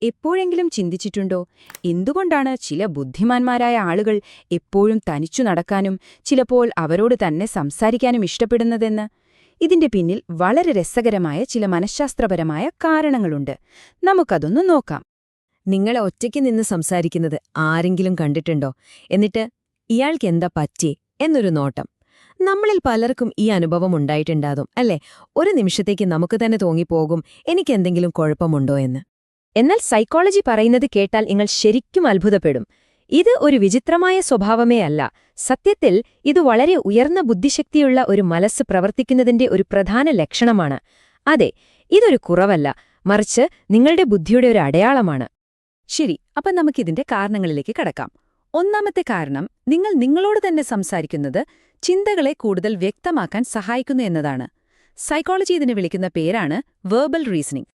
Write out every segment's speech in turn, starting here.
എപ്പോഴെങ്കിലും ചിന്തിച്ചിട്ടുണ്ടോ എന്തുകൊണ്ടാണ് ചില ബുദ്ധിമാന്മാരായ ആളുകൾ എപ്പോഴും തനിച്ചു നടക്കാനും ചിലപ്പോൾ അവരോട് തന്നെ സംസാരിക്കാനും ഇഷ്ടപ്പെടുന്നതെന്ന്? ഇതിന്റെ പിന്നിൽ വളരെ രസകരമായ ചില മനഃശാസ്ത്രപരമായ കാരണങ്ങളുണ്ട്. നമുക്കതൊന്നു നോക്കാം. നിങ്ങൾ ഒറ്റയ്ക്ക് നിന്ന് സംസാരിക്കുന്നത് ആരെങ്കിലും കണ്ടിട്ടുണ്ടോ? എന്നിട്ട് ഇയാൾക്കെന്താ പറ്റി എന്നൊരു നോട്ടം. നമ്മളിൽ പലർക്കും ഈ അനുഭവം ഉണ്ടായിട്ടുണ്ടാകും അല്ലേ? ഒരു നിമിഷത്തേക്ക് നമുക്ക് തന്നെ തോന്നിപ്പോകും എനിക്കെന്തെങ്കിലും കുഴപ്പമുണ്ടോ എന്ന്. എന്നാൽ സൈക്കോളജി പറയുന്നത് കേട്ടാൽ നിങ്ങൾ ശരിക്കും അത്ഭുതപ്പെടും. ഇത് ഒരു വിചിത്രമായ സ്വഭാവമേ അല്ല. സത്യത്തിൽ ഇത് വളരെ ഉയർന്ന ബുദ്ധിശക്തിയുള്ള ഒരു മനസ്സ് പ്രവർത്തിക്കുന്നതിന്റെ ഒരു പ്രധാന ലക്ഷണമാണ്. അതെ, ഇതൊരു കുറവല്ല, മറിച്ച് നിങ്ങളുടെ ബുദ്ധിയുടെ ഒരു അടയാളമാണ്. ശരി, അപ്പം നമുക്കിതിന്റെ കാരണങ്ങളിലേക്ക് കടക്കാം. ഒന്നാമത്തെ കാരണം, നിങ്ങൾ നിങ്ങളോട് തന്നെ സംസാരിക്കുന്നത് ചിന്തകളെ കൂടുതൽ വ്യക്തമാക്കാൻ സഹായിക്കുന്നു എന്നതാണ്. സൈക്കോളജി ഇതിനെ വിളിക്കുന്ന പേരാണ് വെർബൽ റീസണിംഗ്.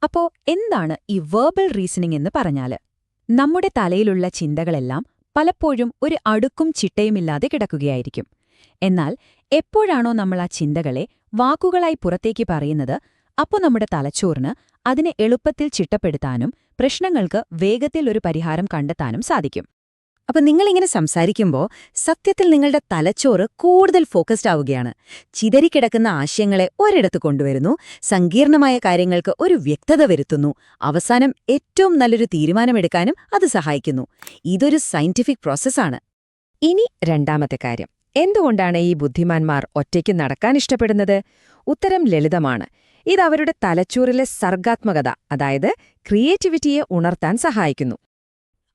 അപ്പോ എന്താണ് ഈ വെർബൽ റീസണിംഗ് എന്ന് പറഞ്ഞാല്? നമ്മുടെ തലയിലുള്ള ചിന്തകളെല്ലാം പലപ്പോഴും ഒരു അടുക്കും ചിട്ടയുമില്ലാതെ കിടക്കുകയായിരിക്കും. എന്നാൽ എപ്പോഴാണോ നമ്മൾ ആ ചിന്തകളെ വാക്കുകളായി പുറത്തേക്ക് പറയുന്നത്, അപ്പോൾ നമ്മുടെ തലച്ചോറിന് അതിനെ എളുപ്പത്തിൽ ചിട്ടപ്പെടുത്താനും പ്രശ്നങ്ങൾക്ക് വേഗത്തിൽ ഒരു പരിഹാരം കണ്ടെത്താനും സാധിക്കും. അപ്പൊ നിങ്ങളിങ്ങനെ സംസാരിക്കുമ്പോൾ സത്യത്തിൽ നിങ്ങളുടെ തലച്ചോറ് കൂടുതൽ ഫോക്കസ്ഡ് ആവുകയാണ്. ചിതറിക്കിടക്കുന്ന ആശയങ്ങളെ ഒരിടത്ത് കൊണ്ടുവരുന്നു, സങ്കീർണമായ കാര്യങ്ങൾക്ക് ഒരു വ്യക്തത വരുത്തുന്നു, അവസാനം ഏറ്റവും നല്ലൊരു തീരുമാനമെടുക്കാനും അത് സഹായിക്കുന്നു. ഇതൊരു സയന്റിഫിക് പ്രോസസ്സാണ്. ഇനി രണ്ടാമത്തെ കാര്യം, എന്തുകൊണ്ടാണ് ഈ ബുദ്ധിമാന്മാർ ഒറ്റയ്ക്ക് നടക്കാൻ ഇഷ്ടപ്പെടുന്നത്? ഉത്തരം ലളിതമാണ്. ഇത് അവരുടെ തലച്ചോറിലെ സർഗാത്മകത, അതായത് ക്രിയേറ്റിവിറ്റിയെ ഉണർത്താൻ സഹായിക്കുന്നു.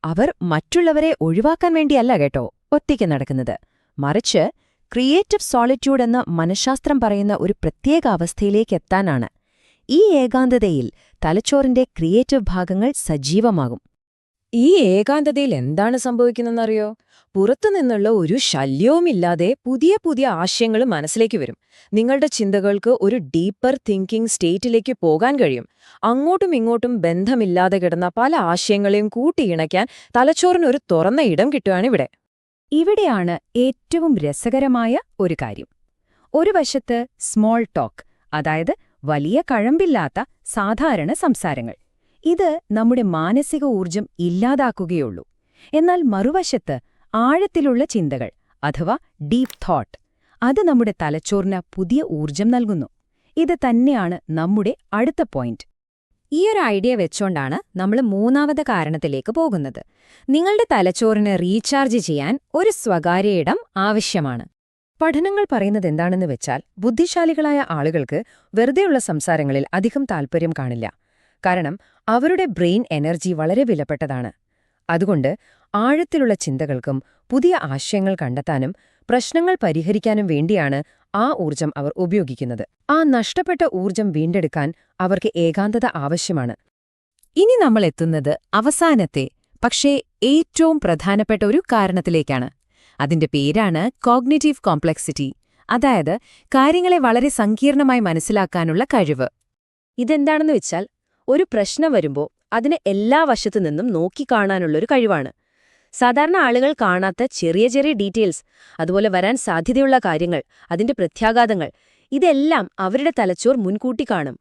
അവർ മറ്റുള്ളവരെ ഒഴിവാക്കാൻ വേണ്ടിയല്ല കേട്ടോ ഒറ്റയ്ക്ക് നടക്കുന്നത്, മറിച്ച് ക്രിയേറ്റീവ് സോളിറ്റ്യൂഡ് എന്ന മനഃശാസ്ത്രം പറയുന്ന ഒരു പ്രത്യേക അവസ്ഥയിലേക്കെത്താനാണ്. ഈ ഏകാന്തതയിൽ തലച്ചോറിന്റെ ക്രിയേറ്റീവ് ഭാഗങ്ങൾ സജീവമാകും. ഈ ഏകാന്തതയിൽ എന്താണ് സംഭവിക്കുന്നതെന്നറിയോ? പുറത്തുനിന്നുള്ള ഒരു ശല്യവുമില്ലാതെ പുതിയ പുതിയ ആശയങ്ങൾ മനസ്സിലേക്ക് വരും. നിങ്ങളുടെ ചിന്തകൾക്ക് ഒരു ഡീപ്പർ തിങ്കിങ് സ്റ്റേറ്റിലേക്ക് പോകാൻ കഴിയും. അങ്ങോട്ടും ഇങ്ങോട്ടും ബന്ധമില്ലാതെ കിടന്ന പല ആശയങ്ങളെയും കൂട്ടിയിണയ്ക്കാൻ തലച്ചോറിന് ഒരു തുറന്ന ഇടം കിട്ടുകയാണിവിടെ. ഇവിടെയാണ് ഏറ്റവും രസകരമായ ഒരു കാര്യം. ഒരു വശത്ത് സ്മോൾ ടോക്ക്, അതായത് വലിയ കഴമ്പില്ലാത്ത സാധാരണ സംസാരങ്ങൾ. ഇത് നമ്മുടെ മാനസിക ഊർജം ഇല്ലാതാക്കുകയുള്ളൂ. എന്നാൽ മറുവശത്ത് ആഴത്തിലുള്ള ചിന്തകൾ, അഥവാ ഡീപ് തോട്ട്, അത് നമ്മുടെ തലച്ചോറിന് പുതിയ ഊർജം നൽകുന്നു. ഇത് തന്നെയാണ് നമ്മുടെ അടുത്ത പോയിന്റ്. ഈയൊരു ഐഡിയ വെച്ചോണ്ടാണ് നമ്മൾ മൂന്നാമത്തെ കാരണത്തിലേക്ക് പോകുന്നത്. നിങ്ങളുടെ തലച്ചോറിന് റീചാർജ് ചെയ്യാൻ ഒരു സ്വകാര്യ ഇടം ആവശ്യമാണ്. പഠനങ്ങൾ പറയുന്നത് എന്താണെന്ന് വെച്ചാൽ, ബുദ്ധിശാലികളായ ആളുകൾക്ക് വെറുതെയുള്ള സംസാരങ്ങളിൽ അധികം താൽപ്പര്യം കാണില്ല. കാരണം അവരുടെ ബ്രെയിൻ എനർജി വളരെ വിലപ്പെട്ടതാണ്. അതുകൊണ്ട് ആഴത്തിലുള്ള ചിന്തകൾക്കും പുതിയ ആശയങ്ങൾ കണ്ടെത്താനും പ്രശ്നങ്ങൾ പരിഹരിക്കാനും വേണ്ടിയാണ് ആ ഊർജം അവർ ഉപയോഗിക്കുന്നത്. ആ നഷ്ടപ്പെട്ട ഊർജം വീണ്ടെടുക്കാൻ അവർക്ക് ഏകാന്തത ആവശ്യമാണ്. ഇനി നമ്മൾ എത്തുന്നത് അവസാനത്തെ, പക്ഷേ ഏറ്റവും പ്രധാനപ്പെട്ട ഒരു കാരണത്തിലേക്കാണ്. അതിന്റെ പേരാണ് കോഗ്നിറ്റീവ് കോംപ്ലക്സിറ്റി, അതായത് കാര്യങ്ങളെ വളരെ സങ്കീർണമായി മനസ്സിലാക്കാനുള്ള കഴിവ്. ഇതെന്താണെന്ന് വെച്ചാൽ, ഒരു പ്രശ്നം വരുമ്പോൾ അതിനെ എല്ലാ വശത്തുനിന്നും നോക്കിക്കാണാനുള്ളൊരു കഴിവാണ്. സാധാരണ ആളുകൾ കാണാത്ത ചെറിയ ചെറിയ ഡീറ്റെയിൽസ്, അതുപോലെ വരാൻ സാധ്യതയുള്ള കാര്യങ്ങൾ, അതിന്റെ പ്രത്യാഘാതങ്ങൾ, ഇതെല്ലാം അവരുടെ തലച്ചോർ മുൻകൂട്ടി കാണും.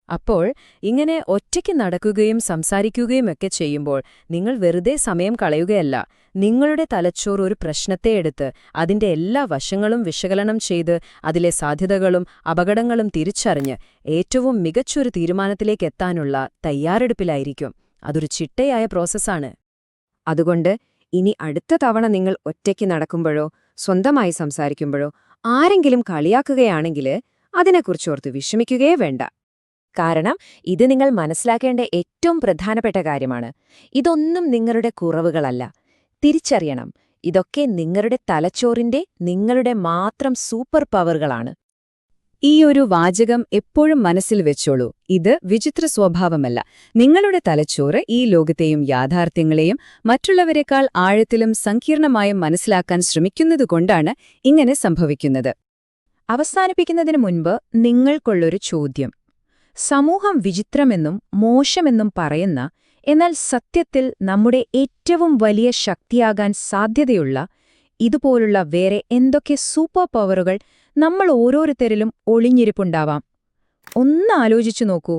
അപ്പോൾ ഇങ്ങനെ ഒറ്റയ്ക്ക് നടക്കുകയും സംസാരിക്കുകയുമൊക്കെ ചെയ്യുമ്പോൾ നിങ്ങൾ വെറുതെ സമയം കളയുകയല്ല. നിങ്ങളുടെ തലച്ചോർ ഒരു പ്രശ്നത്തെ എടുത്ത് അതിന്റെ എല്ലാ വശങ്ങളും വിശകലനം ചെയ്ത് അതിലെ സാധ്യതകളും അപകടങ്ങളും തിരിച്ചറിഞ്ഞ് ഏറ്റവും മികച്ചൊരു തീരുമാനത്തിലേക്കെത്താനുള്ള തയ്യാറെടുപ്പിലായിരിക്കും. അതൊരു ചിട്ടയായ പ്രോസസ്സാണ്. അതുകൊണ്ട് ഇനി അടുത്ത തവണ നിങ്ങൾ ഒറ്റയ്ക്ക് നടക്കുമ്പോഴോ സ്വന്തമായി സംസാരിക്കുമ്പോഴോ ആരെങ്കിലും കളിയാക്കുകയാണെങ്കിൽ അതിനെക്കുറിച്ചോർത്ത് വിഷമിക്കുകയേ വേണ്ട. കാരണം ഇത് നിങ്ങൾ മനസ്സിലാക്കേണ്ട ഏറ്റവും പ്രധാനപ്പെട്ട കാര്യമാണ്. ഇതൊന്നും നിങ്ങളുടെ കുറവുകളല്ല. തിരിച്ചറിയണം, ഇതൊക്കെ നിങ്ങളുടെ തലച്ചോറിന്റെ, നിങ്ങളുടെ മാത്രം സൂപ്പർ പവറുകളാണ്. ഈയൊരു വാചകം എപ്പോഴും മനസ്സിൽ വെച്ചോളൂ. ഇത് വിചിത്ര സ്വഭാവമല്ല. നിങ്ങളുടെ തലച്ചോറ് ഈ ലോകത്തെയും യാഥാർത്ഥ്യങ്ങളെയും മറ്റുള്ളവരെക്കാൾ ആഴത്തിലും സങ്കീർണമായും മനസ്സിലാക്കാൻ ശ്രമിക്കുന്നതുകൊണ്ടാണ് ഇങ്ങനെ സംഭവിക്കുന്നത്. അവസാനിപ്പിക്കുന്നതിന് മുൻപ് നിങ്ങൾക്കുള്ളൊരു ചോദ്യം. സമൂഹം വിചിത്രമെന്നും മോശമെന്നും പറയുന്ന, എന്നാൽ സത്യത്തിൽ നമ്മുടെ ഏറ്റവും വലിയ ശക്തിയാകാൻ സാധ്യതയുള്ള ഇതുപോലുള്ള വേറെ എന്തൊക്കെ സൂപ്പർ പവറുകൾ നമ്മൾ ഓരോരുത്തരിലും ഒളിഞ്ഞിരിപ്പുണ്ടാവാം? ഒന്ന് ആലോചിച്ചു നോക്കൂ.